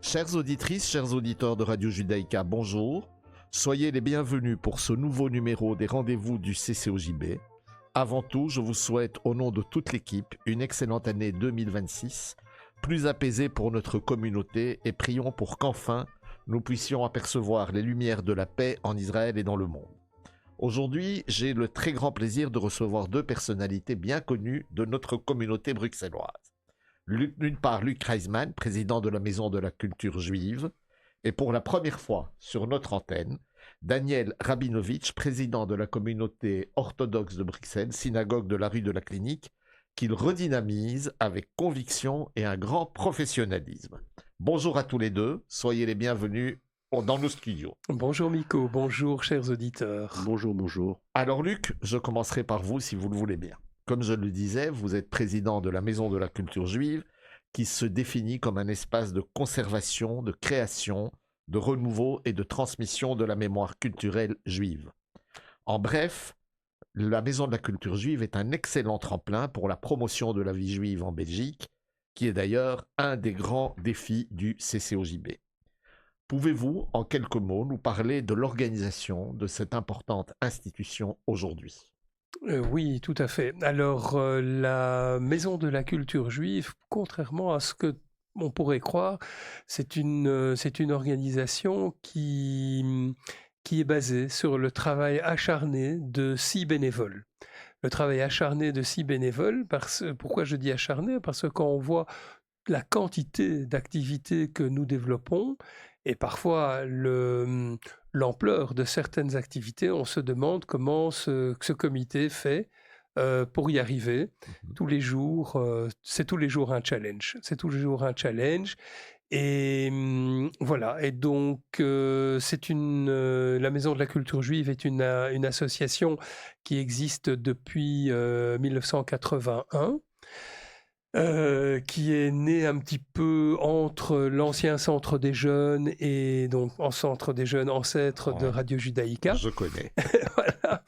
Chères auditrices, chers auditeurs de Radio Judaïka, bonjour. Soyez les bienvenus pour ce nouveau numéro des rendez-vous du CCOJB. Avant tout, je vous souhaite au nom de toute l'équipe une excellente année 2026, plus apaisée pour notre communauté et prions pour qu'enfin nous puissions apercevoir les lumières de la paix en Israël et dans le monde. Aujourd'hui, j'ai le très grand plaisir de recevoir deux personnalités bien connues de notre communauté bruxelloise. D'une part, Luc Reisman, président de la Maison de la Culture Juive, et pour la première fois sur notre antenne, Daniel Rabinovitch, président de la communauté orthodoxe de Bruxelles, synagogue de la rue de la Clinique, qu'il redynamise avec conviction et un grand professionnalisme. Bonjour à tous les deux, soyez les bienvenus dans nos studios. Bonjour Miko, bonjour chers auditeurs. Bonjour, bonjour. Alors Luc, je commencerai par vous si vous le voulez bien. Comme je le disais, vous êtes président de la Maison de la Culture Juive, qui se définit comme un espace de conservation, de création, de renouveau et de transmission de la mémoire culturelle juive. En bref, la Maison de la Culture Juive est un excellent tremplin pour la promotion de la vie juive en Belgique, qui est d'ailleurs un des grands défis du CCOJB. Pouvez-vous, en quelques mots, nous parler de l'organisation de cette importante institution aujourd'hui ? Oui, tout à fait. Alors, la Maison de la Culture Juive, contrairement à ce que on pourrait croire, c'est une organisation qui est basée sur le travail acharné de 6 bénévoles. Le travail acharné de 6 bénévoles, pourquoi je dis acharné? Parce que quand on voit la quantité d'activités que nous développons et parfois l'ampleur de certaines activités, on se demande comment ce comité fait pour y arriver. Tous les jours, c'est tous les jours un challenge. C'est tous les jours un challenge. Et voilà. Et donc, la Maison de la Culture Juive est une association qui existe depuis 1981. Qui est né un petit peu entre l'ancien centre des jeunes et donc en centre des jeunes ancêtre de Radio Judaïka. Je connais. Voilà.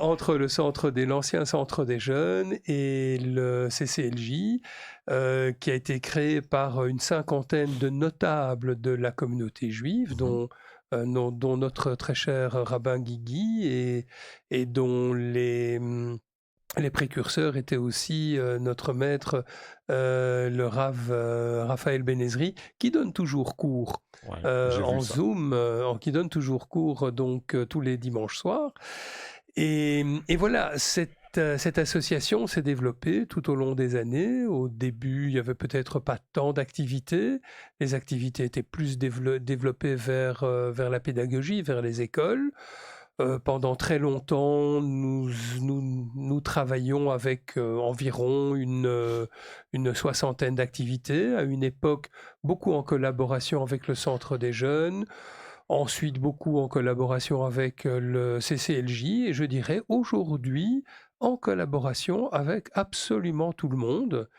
Entre l'ancien centre des jeunes et le CCLJ, qui a été créé par une cinquantaine de notables de la communauté juive, dont notre très cher rabbin Guigui et dont les précurseurs étaient aussi notre maître, le Rav Raphaël Benezri, qui donne toujours cours en Zoom, qui donne toujours cours donc tous les dimanches soirs. Et voilà, cette association s'est développée tout au long des années. Au début, il n'y avait peut-être pas tant d'activités. Les activités étaient plus développées vers la pédagogie, vers les écoles. Pendant très longtemps, nous travaillions avec environ une soixantaine d'activités, à une époque beaucoup en collaboration avec le Centre des Jeunes, ensuite beaucoup en collaboration avec le CCLJ, et je dirais aujourd'hui en collaboration avec absolument tout le monde.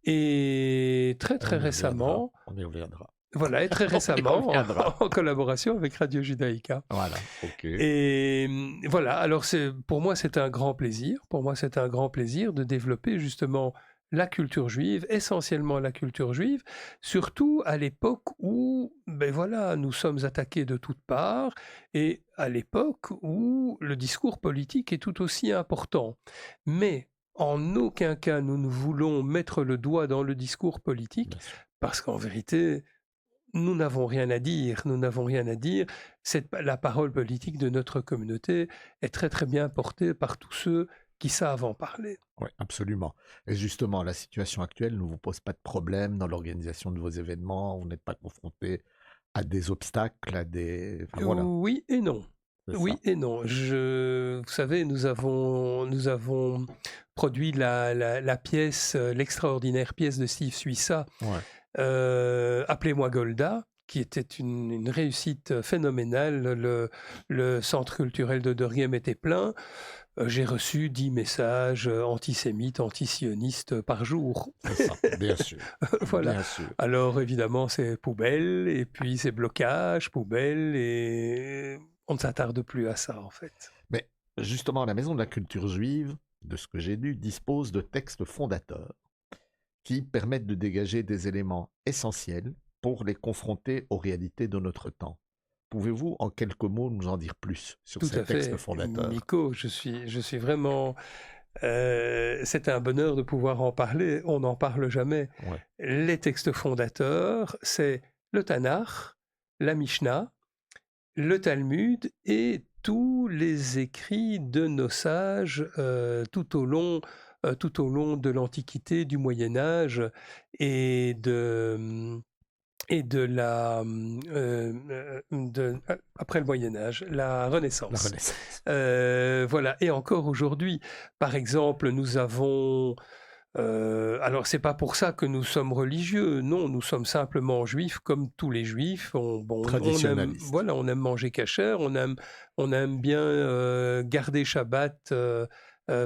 Et très récemment... On y reviendra. Voilà, et très récemment, en collaboration avec Radio Judaïka. Voilà, ok. Et voilà, alors pour moi, c'est un grand plaisir. Pour moi, c'est un grand plaisir de développer justement la culture juive, essentiellement la culture juive, surtout à l'époque où, nous sommes attaqués de toutes parts, et à l'époque où le discours politique est tout aussi important. Mais en aucun cas, nous ne voulons mettre le doigt dans le discours politique, parce qu'en vérité, nous n'avons rien à dire, la parole politique de notre communauté est très très bien portée par tous ceux qui savent en parler. Oui, absolument. Et justement, la situation actuelle ne vous pose pas de problème dans l'organisation de vos événements, vous n'êtes pas confronté à des obstacles, voilà. Oui et non. Oui et non. Vous savez, nous avons produit la pièce, l'extraordinaire pièce de Steve Suissa, Appelez-moi Golda, qui était une réussite phénoménale. Le centre culturel de Derghem était plein. J'ai reçu 10 messages antisémites, antisionistes par jour. C'est ça, bien sûr. Voilà. Bien sûr. Alors évidemment, c'est poubelle, et puis c'est blocage, poubelle, et on ne s'attarde plus à ça en fait. Mais justement, la Maison de la Culture Juive, de ce que j'ai lu, dispose de textes fondateurs qui permettent de dégager des éléments essentiels pour les confronter aux réalités de notre temps. Pouvez-vous, en quelques mots, nous en dire plus sur Tout ces à textes fait, fondateurs? Nico, je suis vraiment... c'est un bonheur de pouvoir en parler, on n'en parle jamais. Ouais. Les textes fondateurs, c'est le Tanakh, la Mishnah, le Talmud et tous les écrits de nos sages tout au long de l'Antiquité, du Moyen Âge et après le Moyen Âge, la La Renaissance. Renaissance. Voilà. Et encore aujourd'hui, par exemple, nous avons... alors, c'est pas pour ça que nous sommes religieux. Non, nous sommes simplement juifs, comme tous les juifs. On aime, Traditionnaliste. voilà, on aime manger kasher, on aime bien garder Shabbat,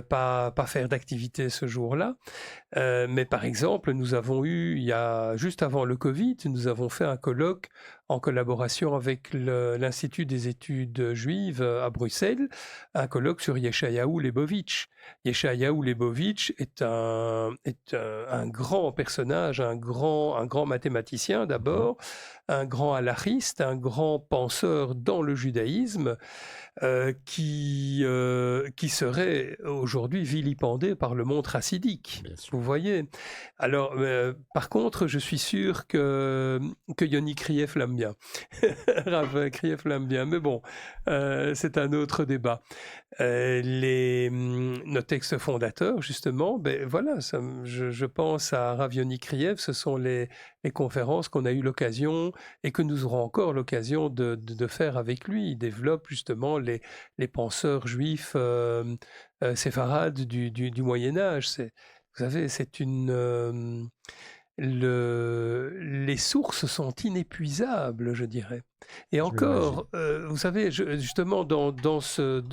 pas faire d'activité ce jour-là. Mais par exemple, nous avons eu, juste avant le Covid, nous avons fait un colloque en collaboration avec l'Institut des études juives à Bruxelles, un colloque sur Yeshayahu Leibovitch. Yeshayahu Leibovitch est un grand personnage, un grand mathématicien d'abord, un grand halachiste, un grand penseur dans le judaïsme, qui serait aujourd'hui vilipendé par le monde chassidique. Bien sûr. Vous voyez. Alors, par contre, je suis sûr que Yoni Krief l'aime bien. Rav Krief l'aime bien. Mais bon, c'est un autre débat. Nos textes fondateurs, justement, ben voilà, je pense à Rav Yoni Krief, ce sont les conférences qu'on a eu l'occasion et que nous aurons encore l'occasion de faire avec lui. Il développe justement les penseurs juifs séfarades du Moyen Âge. Vous savez, les sources sont inépuisables, je dirais. Et Je encore, vous savez, justement, dans ce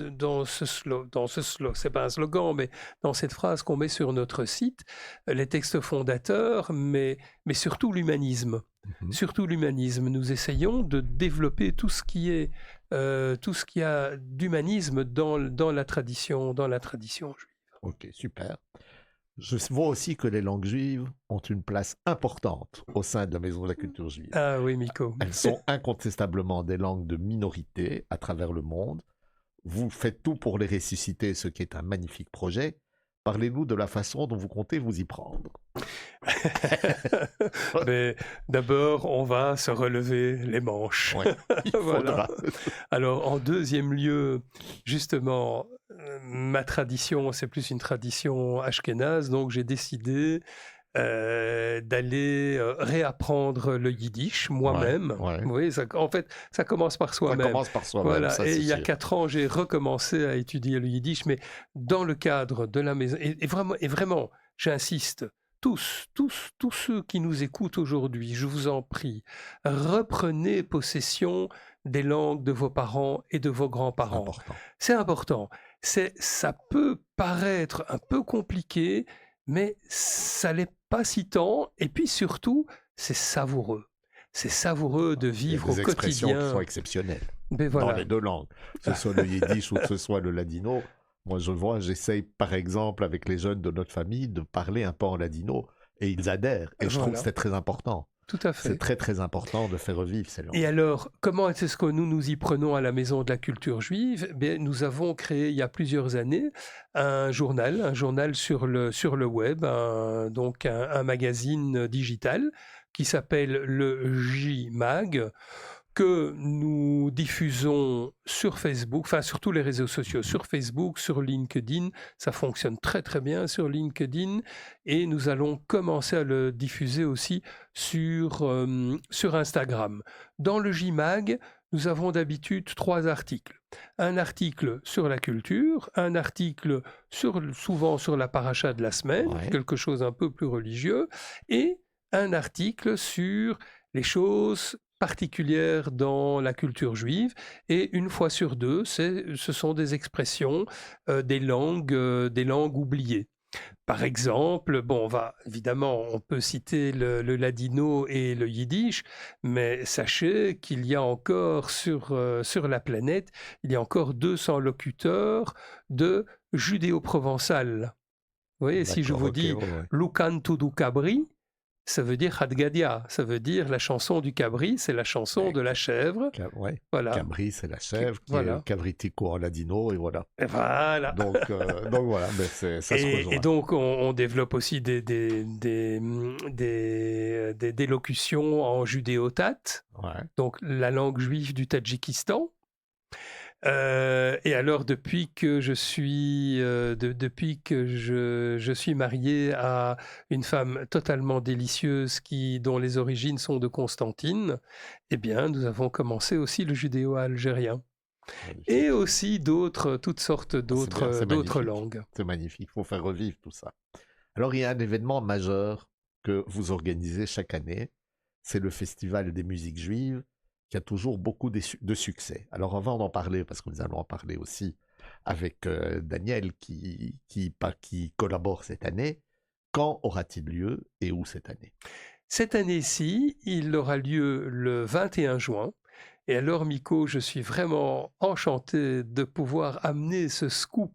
slogan, c'est pas un slogan, mais dans cette phrase qu'on met sur notre site, les textes fondateurs, mais surtout l'humanisme. Surtout l'humanisme. Nous essayons de développer tout ce qui a d'humanisme dans la tradition juive. Ok, super. Je vois aussi que les langues juives ont une place importante au sein de la Maison de la Culture Juive. Ah oui, Miko. Elles sont incontestablement des langues de minorité à travers le monde. Vous faites tout pour les ressusciter, ce qui est un magnifique projet. Parlez-nous de la façon dont vous comptez vous y prendre. Mais d'abord, on va se relever les manches. Ouais, il faudra. Voilà. Alors, en deuxième lieu, justement, ma tradition, c'est plus une tradition ashkénaze, donc j'ai décidé d'aller réapprendre le yiddish moi-même. Ouais. Oui, en fait, ça commence par Ça soi-même. commence par soi-même. Voilà. Ça, Et c'est il y a sûr. 4 ans, j'ai recommencé à étudier le yiddish, mais dans le cadre de la maison. Et vraiment, j'insiste, tous ceux qui nous écoutent aujourd'hui, je vous en prie, reprenez possession des langues de vos parents et de vos C'est grands-parents. important. C'est important. Ça peut paraître un peu compliqué, mais ça l'est pas si tant. Et puis surtout, c'est savoureux. C'est savoureux de Il y a vivre au des expressions qui quotidien. sont exceptionnelles Mais dans voilà. les deux langues. Que ce soit le yiddish ou que ce soit le ladino. Moi, j'essaye par exemple avec les jeunes de notre famille de parler un peu en ladino et ils adhèrent. Et je trouve que Voilà. c'est très important. Tout à fait. C'est très très important de faire revivre ces langues. Et alors, comment est-ce que nous y prenons à la Maison de la Culture Juive? Bien, nous avons créé il y a plusieurs années un journal sur le web, donc un magazine digital qui s'appelle le J-Mag, que nous diffusons sur Facebook, enfin sur tous les réseaux sociaux, sur Facebook, sur LinkedIn. Ça fonctionne très très bien sur LinkedIn et nous allons commencer à le diffuser aussi sur Instagram. Dans le J-Mag, nous avons d'habitude 3 articles. Un article sur la culture, un article souvent sur la paracha de la semaine, Ouais. quelque chose un peu plus religieux, et un article sur les choses particulières dans la culture juive, et une fois sur deux, ce sont des expressions, des langues oubliées. Par exemple, bon, évidemment, on peut citer le ladino et le yiddish, mais sachez qu'il y a encore sur la planète, il y a encore 200 locuteurs de judéo-provençal. Vous voyez, si je D'accord, vous ok, dis ouais. Lucan Tudu Cabri, ça veut dire Hadgadia, ça veut dire la chanson du cabri, c'est la chanson de la chèvre. Ouais. Voilà. Cabri, c'est la chèvre, qui Voilà. est cavritico en ladino, et voilà. Et voilà. Donc voilà, mais ça se rejoint. Et donc, on développe aussi des locutions en judéo-tate, Ouais. donc la langue juive du Tadjikistan. Et alors, depuis que je suis marié à une femme totalement délicieuse dont les origines sont de Constantine, eh bien, nous avons commencé aussi le judéo-algérien. Magnifique. Et aussi toutes sortes C'est d'autres magnifique. langues. C'est magnifique, il faut faire revivre tout ça. Alors, il y a un événement majeur que vous organisez chaque année, c'est le Festival des musiques juives, qui a toujours beaucoup de succès. Alors, avant d'en parler, parce que nous allons en parler aussi avec Daniel, qui collabore cette année, quand aura-t-il lieu et où cette année? Cette année-ci, il aura lieu le 21 juin. Et alors, Miko, je suis vraiment enchanté de pouvoir amener ce scoop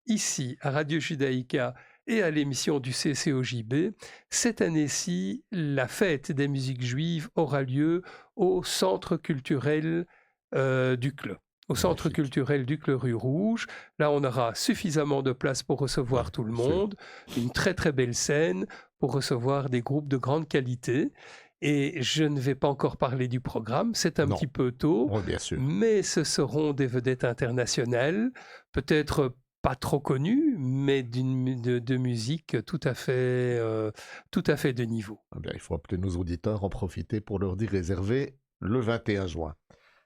ici à Radio Judaïka et à l'émission du CCOJB. Cette année-ci, la fête des musiques juives aura lieu au Centre culturel du Cleu. Au Centre Magnifique. culturel du Cleu rue Rouge. Là, on aura suffisamment de place pour recevoir tout le monde. Une très très belle scène pour recevoir des groupes de grande qualité. Et je ne vais pas encore parler du programme, c'est un petit peu tôt, Oui, bien sûr. mais ce seront des vedettes internationales, peut-être pas trop connues, mais de musique tout à fait de niveau. Eh bien, il faut appeler nos auditeurs, en profiter pour leur dire réserver le 21 juin.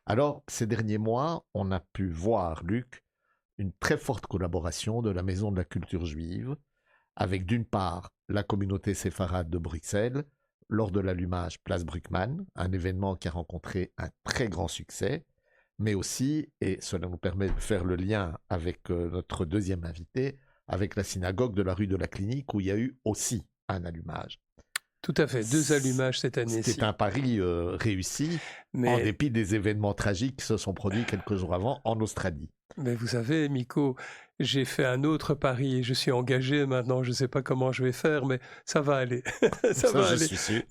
Alors, ces derniers mois, on a pu voir, Luc, une très forte collaboration de la Maison de la Culture Juive avec d'une part la communauté séfarade de Bruxelles lors de l'allumage Place Bruckmann, un événement qui a rencontré un très grand succès, mais aussi, et cela nous permet de faire le lien avec notre deuxième invité, avec la synagogue de la rue de la Clinique où il y a eu aussi un allumage. Tout à fait, 2 allumages cette année-ci. C'était un pari réussi, en dépit des événements tragiques qui se sont produits quelques jours avant en Australie. Mais vous savez, Miko, j'ai fait un autre pari et je suis engagé maintenant. Je ne sais pas comment je vais faire, mais ça va aller. ça va aller. Suis sûr.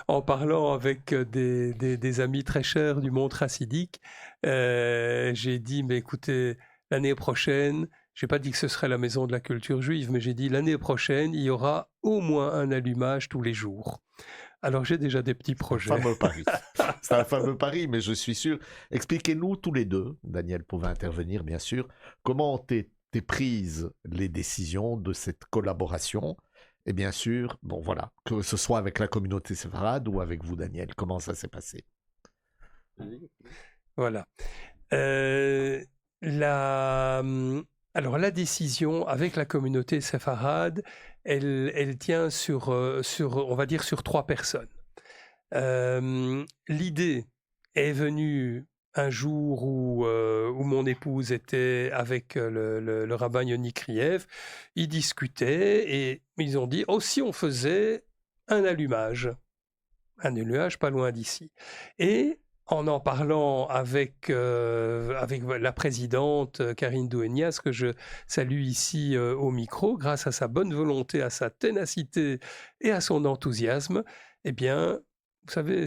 En parlant avec des amis très chers du monde chassidique, j'ai dit, mais écoutez, l'année prochaine, je n'ai pas dit que ce serait la maison de la culture juive, mais j'ai dit l'année prochaine, il y aura au moins un allumage tous les jours. Alors j'ai déjà des petits projets. C'est un fameux pari, mais je suis sûr. Expliquez-nous tous les deux, Daniel pouvait intervenir bien sûr, comment ont été prises les décisions de cette collaboration. Et bien sûr, bon voilà, que ce soit avec la communauté séfarade ou avec vous, Daniel, comment ça s'est passé? Voilà. Alors la décision avec la communauté séfarade, elle tient sur, on va dire, sur 3 personnes. L'idée est venue un jour où mon épouse était avec le rabbin Yoni Kriev. Ils discutaient et ils ont dit « Oh, si on faisait un allumage pas loin d'ici ». Et en parlant avec la présidente Karine Douenias, que je salue ici au micro, grâce à sa bonne volonté, à sa ténacité et à son enthousiasme, eh bien, vous savez,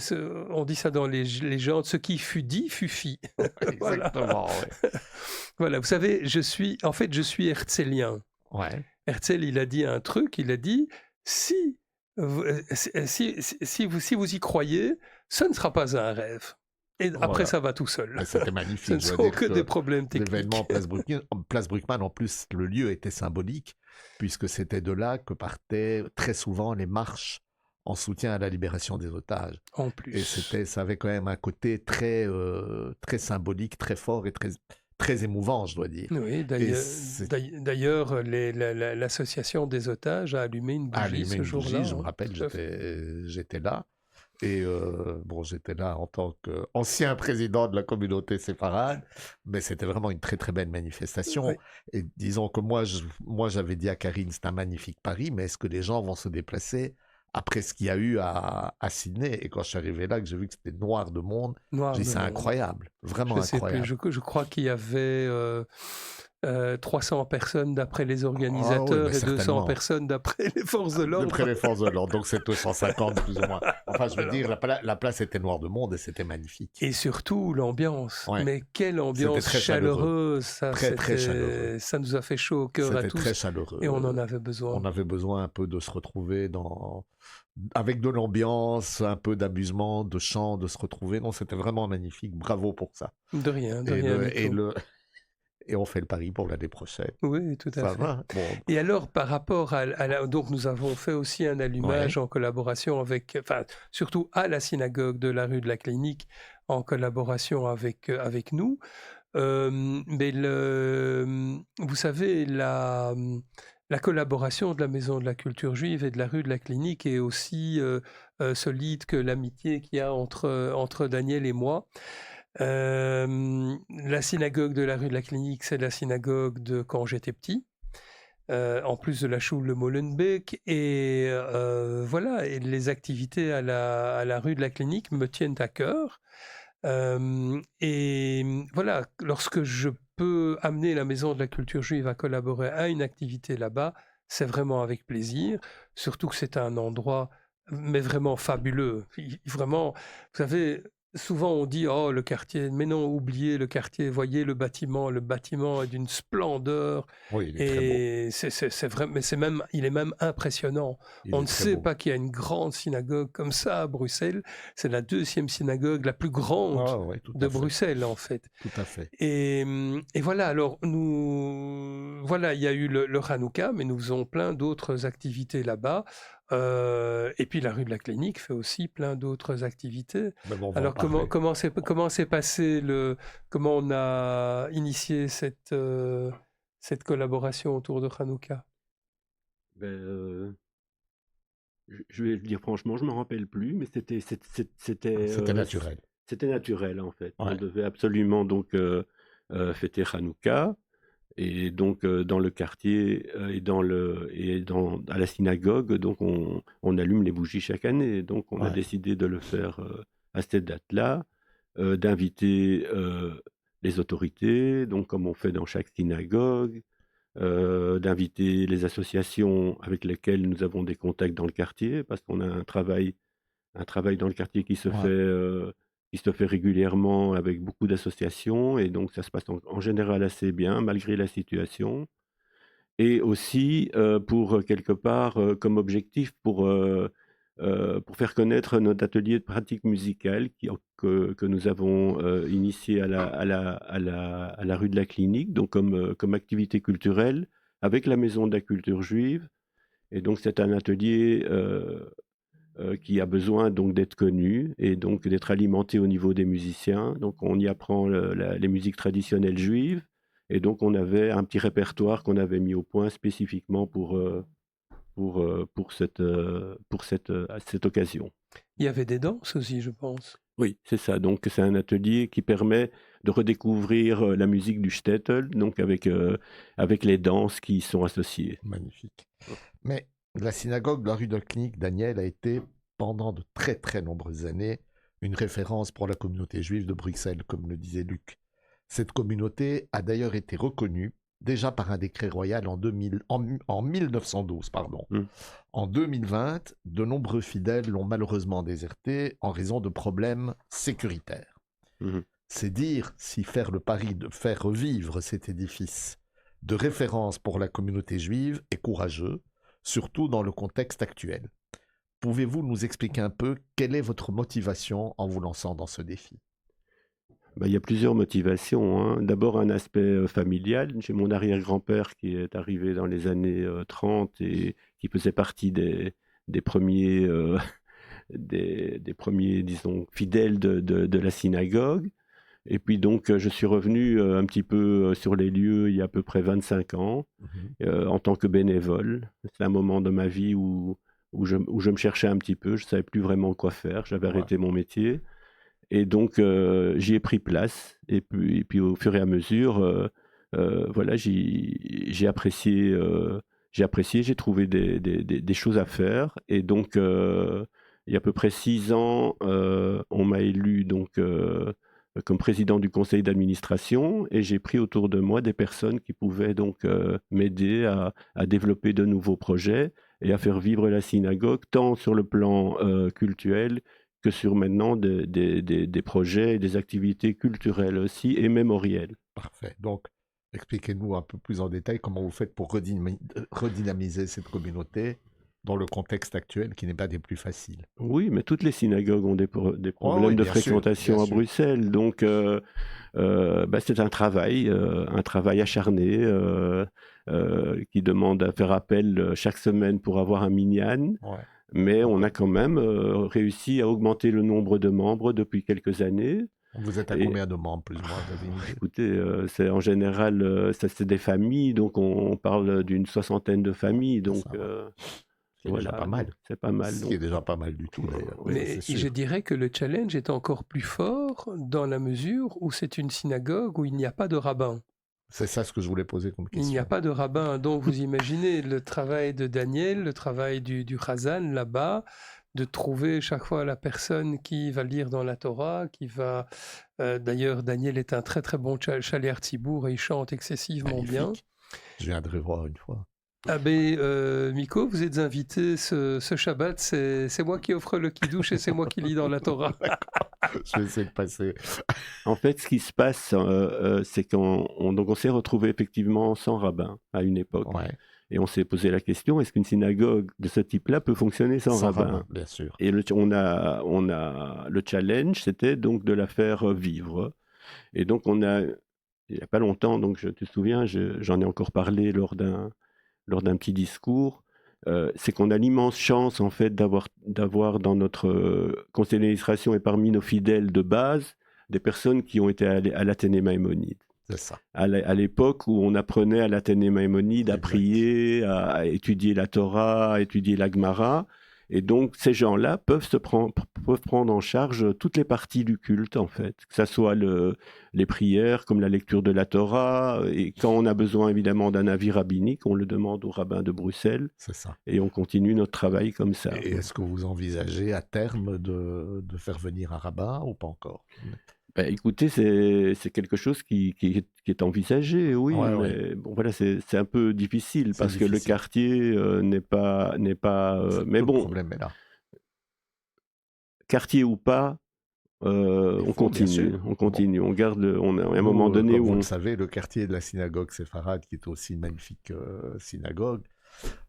on dit ça dans les légendes, ce qui fut dit fut fit. Exactement, ouais. Voilà, vous savez, je suis herzélien. Ouais. Herzl, il a dit un truc, il a dit, si vous y croyez, ce ne sera pas un rêve. Et après, ça va tout seul. C'était magnifique. Ce ne sont que des problèmes techniques. L'événement Place Bruckmann, en plus, le lieu était symbolique, puisque c'était de là que partaient très souvent les marches en soutien à la libération des otages. En plus. Et ça avait quand même un côté très symbolique, très fort et très émouvant, je dois dire. Oui, d'ailleurs, l'association des otages a allumé une bougie ce jour-là. Je me rappelle, j'étais là. Et j'étais là en tant qu'ancien président de la communauté séfarade, mais c'était vraiment une très très belle manifestation. Oui. Et disons que moi j'avais dit à Karine, c'est un magnifique pari, mais est-ce que les gens vont se déplacer après ce qu'il y a eu à Sydney? Et quand je suis arrivé là, que j'ai vu que c'était noir de monde, j'ai dit c'est incroyable, vraiment incroyable. Je crois qu'il y avait 300 personnes d'après les Ah oui, organisateurs mais et 200 certainement. personnes d'après les forces de l'ordre. D'après les forces de l'ordre, donc c'est 250 plus ou moins. Enfin, je veux Voilà. dire, la place était noire de monde et c'était magnifique. Et surtout l'ambiance. Ouais. Mais quelle C'était ambiance très chaleureux. chaleureuse. Ça, Très chaleureux. ça nous a fait chaud au cœur à C'était tous. très chaleureux. Et on en avait besoin. On avait besoin un peu de se retrouver avec de l'ambiance, un peu d'amusement, de chant, de se retrouver. Non, c'était vraiment magnifique. Bravo pour ça. De rien, de Et, rien le- du et, tout. le- et on fait le pari pour l'année prochaine. Oui, tout à Ça fait. va? Bon. Et alors, par rapport donc nous avons fait aussi un allumage en collaboration avec, enfin, surtout à la synagogue de la rue de la Clinique, en collaboration avec nous. Mais vous savez, la collaboration de la Maison de la Culture Juive et de la rue de la Clinique est aussi solide que l'amitié qu'il y a entre Daniel et moi. La synagogue de la rue de la Clinique, c'est la synagogue de quand j'étais petit. En plus de la Schule Molenbeek. Et voilà, et les activités à la rue de la Clinique me tiennent à cœur. Et voilà, lorsque je peux amener la Maison de la Culture Juive à collaborer à une activité là-bas, c'est vraiment avec plaisir, surtout que c'est un endroit mais vraiment fabuleux. Vraiment, vous savez, souvent on dit oh le quartier, mais non, oubliez le quartier, voyez le bâtiment est d'une splendeur. Oui, il est très beau. Et c'est vrai, mais il est même impressionnant. Il On est ne très sait beau. pas qu'il y a une grande synagogue comme ça à Bruxelles. C'est la 2e synagogue la plus grande Ah, ouais, tout de à fait. Bruxelles, en fait. Tout à fait. Et voilà, alors voilà, il y a eu le Hanouka, mais nous faisons plein d'autres activités là-bas. Et puis la rue de la Clinique fait aussi plein d'autres activités. Mais bon, on va en Alors parler. comment s'est passé comment on a initié cette collaboration autour de Hanouka? Ben, je vais le dire franchement, je m'en rappelle plus, mais C'était naturel. c'était naturel en fait. On Ouais. devait absolument donc fêter Hanouka. Et donc dans le quartier à la synagogue, donc on allume les bougies chaque année. Donc on a Ouais. décidé de le faire à cette date-là, d'inviter les autorités, donc comme on fait dans chaque synagogue, d'inviter les associations avec lesquelles nous avons des contacts dans le quartier, parce qu'on a un travail dans le quartier qui se Ouais. fait régulièrement avec beaucoup d'associations, et donc ça se passe en général assez bien malgré la situation. Et aussi pour quelque part comme objectif pour faire connaître notre atelier de pratique musicale que nous avons initié à la rue de la Clinique, donc comme activité culturelle avec la Maison de la Culture Juive. Et donc c'est un atelier qui a besoin donc d'être connu et donc d'être alimenté au niveau des musiciens. Donc on y apprend les musiques traditionnelles juives, et donc on avait un petit répertoire qu'on avait mis au point spécifiquement à cette occasion. Il y avait des danses aussi, je pense. Oui, c'est ça. Donc c'est un atelier qui permet de redécouvrir la musique du shtetl, donc avec les danses qui y sont associées. Magnifique. Mais la synagogue de la rue de la Clinique, Daniel, a été pendant de très très nombreuses années une référence pour la communauté juive de Bruxelles, comme le disait Luc. Cette communauté a d'ailleurs été reconnue déjà par un décret royal en 1912. En 2020, de nombreux fidèles l'ont malheureusement déserté en raison de problèmes sécuritaires. Mmh. C'est dire si faire le pari de faire revivre cet édifice de référence pour la communauté juive est courageux, surtout dans le contexte actuel. Pouvez-vous nous expliquer un peu quelle est votre motivation en vous lançant dans ce défi? Il y a plusieurs motivations, hein. D'abord un aspect familial. J'ai mon arrière-grand-père qui est arrivé dans les années 30 et qui faisait partie des premiers, des premiers, disons, fidèles de la synagogue. Et puis donc je suis revenu un petit peu sur les lieux il y a à peu près 25 ans en tant que bénévole. C'est un moment de ma vie où je me cherchais un petit peu, je ne savais plus vraiment quoi faire, j'avais arrêté mon métier. Et donc j'y ai pris place, et puis au fur et à mesure, voilà, j'ai apprécié, j'ai trouvé des choses à faire. Et donc il y a à peu près 6 ans, on m'a élu donc comme président du conseil d'administration et j'ai pris autour de moi des personnes qui pouvaient donc m'aider à développer de nouveaux projets et à faire vivre la synagogue, tant sur le plan cultuel que sur maintenant des projets et des activités culturelles aussi et mémorielles. Parfait. Donc, expliquez-nous un peu plus en détail comment vous faites pour redynamiser cette communauté dans le contexte actuel qui n'est pas des plus faciles. Oui, mais toutes les synagogues ont des problèmes de fréquentation à Bruxelles. Donc, c'est un travail acharné qui demande à faire appel chaque semaine pour avoir un minyan. Ouais. Mais on a quand même réussi à augmenter le nombre de membres depuis quelques années. Vous êtes à combien de membres, plus ou moins? Écoutez, c'est en général, c'est des familles, donc on parle d'une 60aine de familles. Donc, c'est déjà pas mal. C'est pas mal. Ce qui est déjà pas mal du tout, d'ailleurs. Oui, mais je dirais que le challenge est encore plus fort dans la mesure où c'est une synagogue où il n'y a pas de rabbin. C'est ça ce que je voulais poser comme question. Il n'y a pas de rabbin. Donc vous imaginez le travail de Daniel, le travail du Chazan là-bas, de trouver chaque fois la personne qui va lire dans la Torah, qui va... D'ailleurs, Daniel est un très très bon Shaliach Tzibour et il chante excessivement bien. Je viendrai voir une fois. Ah ben, Miko, vous êtes invité ce Shabbat, c'est moi qui offre le kiddush et c'est moi qui lis dans la Torah. Je vais essayer de passer. En fait, ce qui se passe, c'est qu'on s'est retrouvé effectivement sans rabbin à une époque. Ouais. Et on s'est posé la question, est-ce qu'une synagogue de ce type-là peut fonctionner sans rabbin? Bien sûr. Et le challenge, c'était donc de la faire vivre. Et donc il n'y a pas longtemps, donc je te souviens, j'en ai encore parlé lors d'un petit discours, c'est qu'on a l'immense chance en fait d'avoir dans notre conseil d'administration et parmi nos fidèles de base des personnes qui ont été à l'Athénée Maïmonide. C'est ça. À l'époque où on apprenait à l'Athénée Maïmonide à prier, à étudier la Torah, à étudier la Gemara. Et donc, ces gens-là peuvent prendre en charge toutes les parties du culte, en fait. Que ce soit les prières, comme la lecture de la Torah. Et quand on a besoin, évidemment, d'un avis rabbinique, on le demande au rabbin de Bruxelles. C'est ça. Et on continue notre travail comme ça. Et est-ce que vous envisagez à terme de faire venir un rabbin ou pas encore? Écoutez, c'est quelque chose qui est envisagé, oui, Ouais, mais ouais. bon, voilà, c'est un peu difficile parce que le quartier n'est pas mais bon, le problème est là. Quartier ou pas, on continue, on garde, à un moment donné comme où vous le savez, le quartier de la synagogue séfarade, qui est aussi une magnifique synagogue,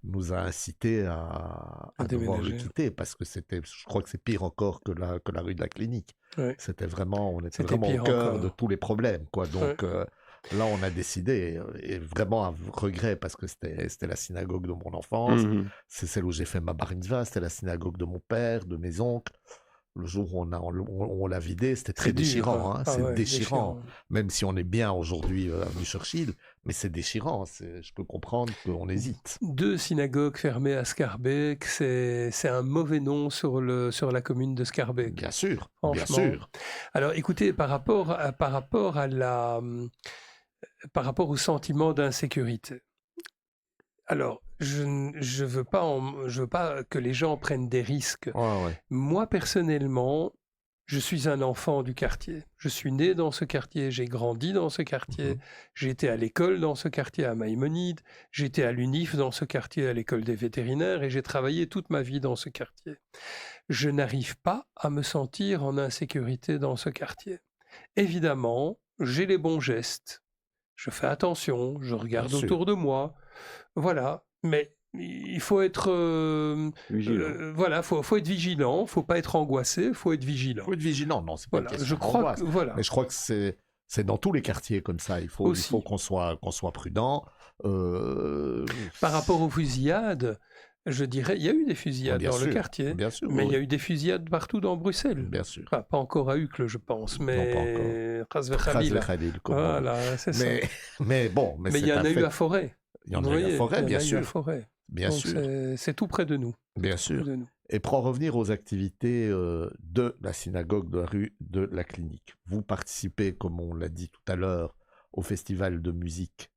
nous a incité à devoir le quitter parce que je crois que c'est pire encore que la rue de la Clinique. Ouais. C'était vraiment, on était vraiment au cœur de tous les problèmes, quoi. Donc là, on a décidé, et vraiment un regret parce que c'était la synagogue de mon enfance, c'est celle où j'ai fait ma bar mitzvah, c'était la synagogue de mon père, de mes oncles. Le jour où on l'a vidé, c'était très déchirant. Hein. C'est déchirant. Même si on est bien aujourd'hui avenue Churchill, mais c'est déchirant. Je peux comprendre qu'on hésite. 2 synagogues fermées à Schaerbeek, c'est un mauvais nom sur la commune de Schaerbeek. Bien sûr, franchement. Bien sûr. Alors écoutez, par rapport au sentiment d'insécurité, alors, je veux pas que les gens prennent des risques. Ouais. Moi, personnellement, je suis un enfant du quartier. Je suis né dans ce quartier, j'ai grandi dans ce quartier, j'ai été à l'école dans ce quartier à Maïmonide, j'ai été à l'UNIF dans ce quartier à l'école des vétérinaires et j'ai travaillé toute ma vie dans ce quartier. Je n'arrive pas à me sentir en insécurité dans ce quartier. Évidemment, j'ai les bons gestes. Je fais attention, je regarde autour de moi. Voilà, mais il faut être vigilant. voilà, faut être vigilant, faut pas être angoissé, faut être vigilant. Faut être vigilant, non, c'est pas une question d'angoisse. Mais je crois que c'est dans tous les quartiers comme ça. Il faut qu'on soit prudent. Par rapport aux fusillades, je dirais, il y a eu des fusillades dans le quartier, bien sûr, mais il y a eu des fusillades partout dans Bruxelles. Bien sûr. Pas encore à Uccle, je pense, mais voilà, c'est ça. Mais bon, mais il y en a eu à Forêt. Il y en a eu à Forêt, bien sûr. Bien sûr. C'est tout près de nous. Bien sûr. Et pour en revenir aux activités de la synagogue de la rue de la Clinique, vous participez, comme on l'a dit tout à l'heure, au festival de musique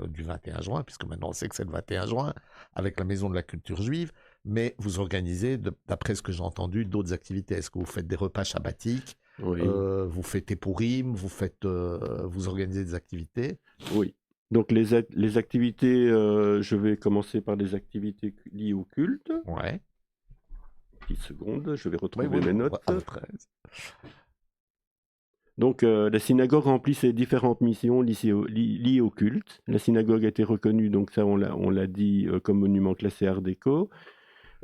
du 21 juin, puisque maintenant on sait que c'est le 21 juin, avec la Maison de la Culture Juive, mais vous organisez, d'après ce que j'ai entendu, d'autres activités. Est-ce que vous faites des repas shabbatiques? Oui. Vous fêtez Pourim, vous organisez des activités. Oui. Donc les activités, je vais commencer par des activités liées au culte. Ouais. Petite seconde, je vais Oui, retrouver mes notes. à votre aise. Donc la synagogue remplit ses différentes missions liées au culte. La synagogue a été reconnue, donc ça on l'a dit, comme monument classé Art déco.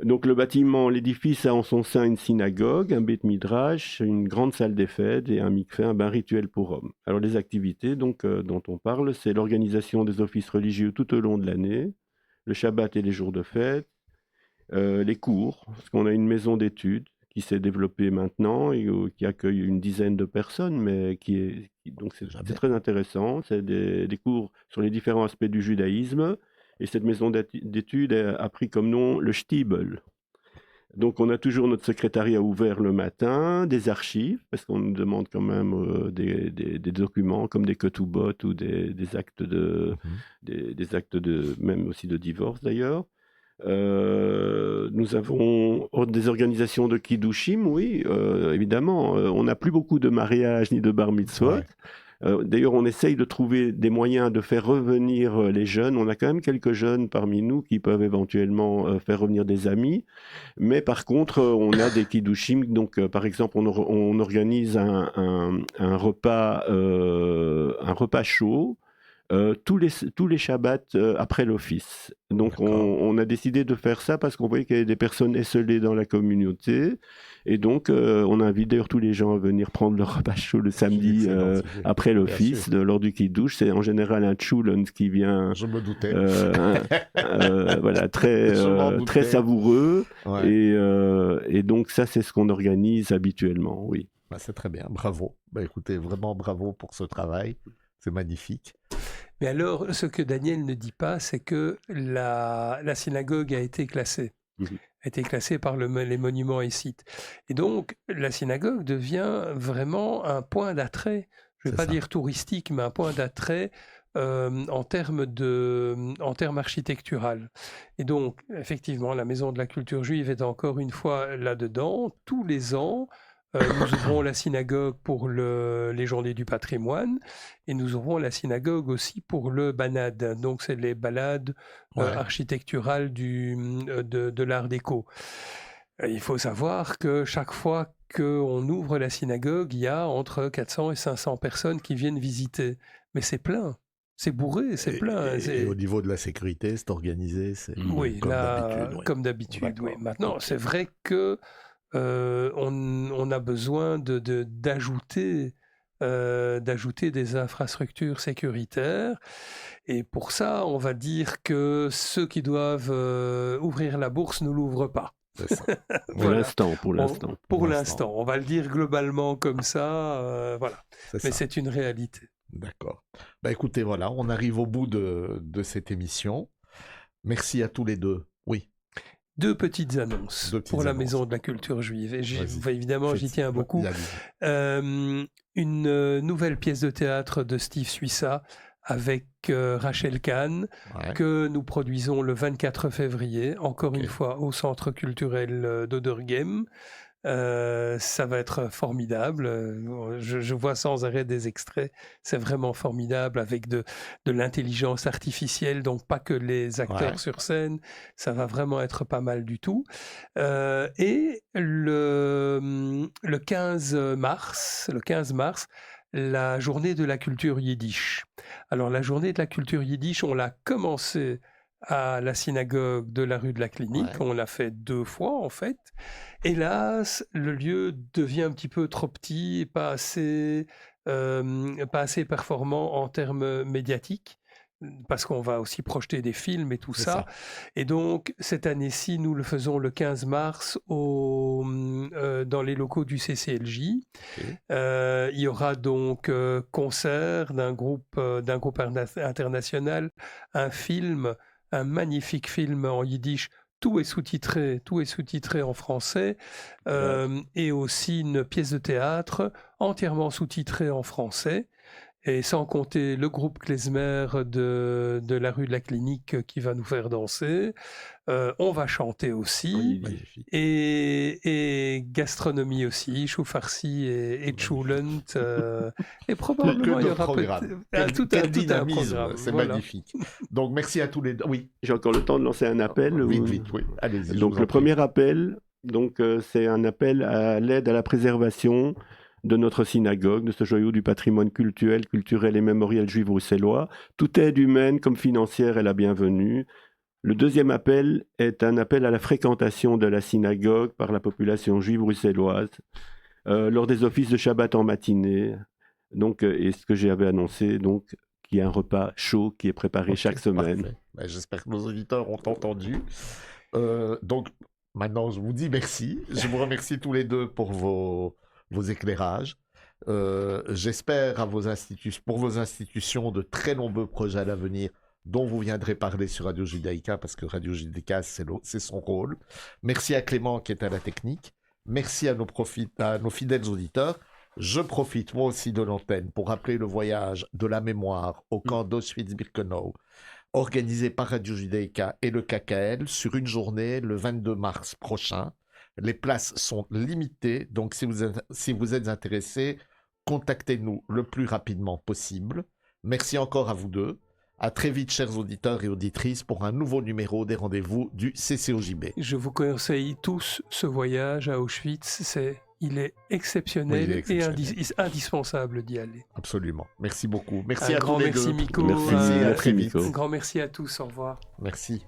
Donc le bâtiment, l'édifice a en son sein une synagogue, un beth midrash, une grande salle des fêtes et un mikveh, un bain rituel pour hommes. Alors les activités donc, dont on parle, c'est l'organisation des offices religieux tout au long de l'année, le Shabbat et les jours de fête, les cours, parce qu'on a une maison d'études qui s'est développée maintenant et qui accueille une dizaine de personnes, mais donc c'est très intéressant. C'est des cours sur les différents aspects du judaïsme. Et cette maison d'études a pris comme nom le Stiebel. Donc on a toujours notre secrétariat ouvert le matin, des archives, parce qu'on nous demande quand même des documents comme des ketubot ou des actes des actes même aussi de divorce d'ailleurs. Nous avons des organisations de kiddushim, oui, évidemment. On n'a plus beaucoup de mariages ni de bar mitzvot. Ouais. D'ailleurs, on essaye de trouver des moyens de faire revenir les jeunes. On a quand même quelques jeunes parmi nous qui peuvent éventuellement faire revenir des amis. Mais par contre, on a des kiddushim. Donc, par exemple, on organise un repas chaud. Tous les Shabbats après l'office. Donc on a décidé de faire ça parce qu'on voyait qu'il y avait des personnes esselées dans la communauté. Et donc on invite d'ailleurs tous les gens à venir prendre leur repas chaud le samedi après l'office. Lors du kiddush, c'est en général un tchoulon qui vient. Je me doutais. Voilà, très savoureux. Ouais. Et donc ça, c'est ce qu'on organise habituellement, oui. Bah, c'est très bien, bravo. Bah, écoutez, vraiment bravo pour ce travail. C'est magnifique. Mais alors, ce que Daniel ne dit pas, c'est que la synagogue a été classée. A été classée par les monuments et sites. Et donc, la synagogue devient vraiment un point d'attrait, je ne vais pas dire touristique, mais un point d'attrait en termes architectural. Et donc, effectivement, la Maison de la Culture Juive est encore une fois là-dedans. Tous les ans, nous ouvrons la synagogue pour les Journées du patrimoine et nous ouvrons la synagogue aussi pour le Banad. Donc, c'est les balades architecturales de l'Art déco. Il faut savoir que chaque fois qu'on ouvre la synagogue, il y a entre 400 et 500 personnes qui viennent visiter. Mais c'est plein. C'est bourré, c'est plein. Et au niveau de la sécurité, c'est organisé, oui, comme d'habitude. Oui. Comme d'habitude, oui. Maintenant, c'est vrai que on a besoin d'ajouter des infrastructures sécuritaires. Et pour ça, on va dire que ceux qui doivent ouvrir la bourse ne l'ouvrent pas. C'est ça. Voilà. Pour l'instant. Pour l'instant. On va le dire globalement comme ça. Voilà. Mais c'est une réalité. D'accord. Bah, écoutez, voilà, on arrive au bout de cette émission. Merci à tous les deux. Oui. Deux petites annonces pour la Maison de la Culture Juive. Et évidemment, j'y tiens beaucoup. Une nouvelle pièce de théâtre de Steve Suissa avec Rachel Kahn, que nous produisons le 24 février, encore une fois, au Centre culturel d'Oderghem. Ça va être formidable. Je vois sans arrêt des extraits. C'est vraiment formidable avec de l'intelligence artificielle, donc pas que les acteurs sur scène. Ça va vraiment être pas mal du tout. Et le 15 mars, la journée de la culture yiddish. Alors la journée de la culture yiddish, on l'a commencé à la synagogue de la rue de la Clinique. On l'a fait 2 fois en fait. Hélas, le lieu devient un petit peu trop petit, pas assez performant en termes médiatiques, parce qu'on va aussi projeter des films et tout ça. Et donc, cette année-ci, nous le faisons le 15 mars dans les locaux du CCLJ. Il y aura donc concert d'un groupe international, un magnifique film en yiddish. Tout est sous-titré en français, et aussi une pièce de théâtre entièrement sous-titrée en français. et sans compter le groupe klezmer de la rue de la Clinique qui va nous faire danser. On va chanter aussi. Oui, Magnifique. Et gastronomie aussi, chou farci et chulent. Et probablement, il y aura tout un dynamisme, programme. c'est Voilà. magnifique. Donc, merci à tous les deux. Oui, J'ai encore le temps de lancer un appel. vite, oui. Allez-y. je Donc vous en le prie. premier appel, c'est un appel à l'aide à la préservation de notre synagogue, de ce joyau du patrimoine culturel et mémoriel juif bruxellois. Toute aide humaine comme financière est la bienvenue. Le deuxième appel est un appel à la fréquentation de la synagogue par la population juive bruxelloise lors des offices de Shabbat en matinée. Donc, et ce que j'avais annoncé, donc, qu'il y a un repas chaud qui est préparé Ok, chaque semaine. parfait. Ben, j'espère que nos auditeurs ont entendu. Donc, maintenant, je vous dis merci. Je vous remercie tous les deux pour vos éclairages. J'espère pour vos institutions de très nombreux projets à l'avenir dont vous viendrez parler sur Radio Judaïka, parce que Radio Judaïka, c'est son rôle. Merci à Clément qui est à la technique. Merci à nos fidèles auditeurs. Je profite moi aussi de l'antenne pour rappeler le voyage de la mémoire au camp d'Auschwitz-Birkenau, organisé par Radio Judaïka et le KKL sur une journée le 22 mars prochain. Les places sont limitées, donc si vous êtes intéressés, contactez-nous le plus rapidement possible. Merci encore à vous deux. À très vite, chers auditeurs et auditrices, pour un nouveau numéro des rendez-vous du CCOJB. Je vous conseille tous ce voyage à Auschwitz. Il est exceptionnel, Oui, il est exceptionnel. et indispensable d'y aller. Absolument. Merci beaucoup. Merci Un à grand tous les merci, deux. Miko. Merci, à merci, très vite. Miko. Un grand merci à tous. Au revoir. Merci.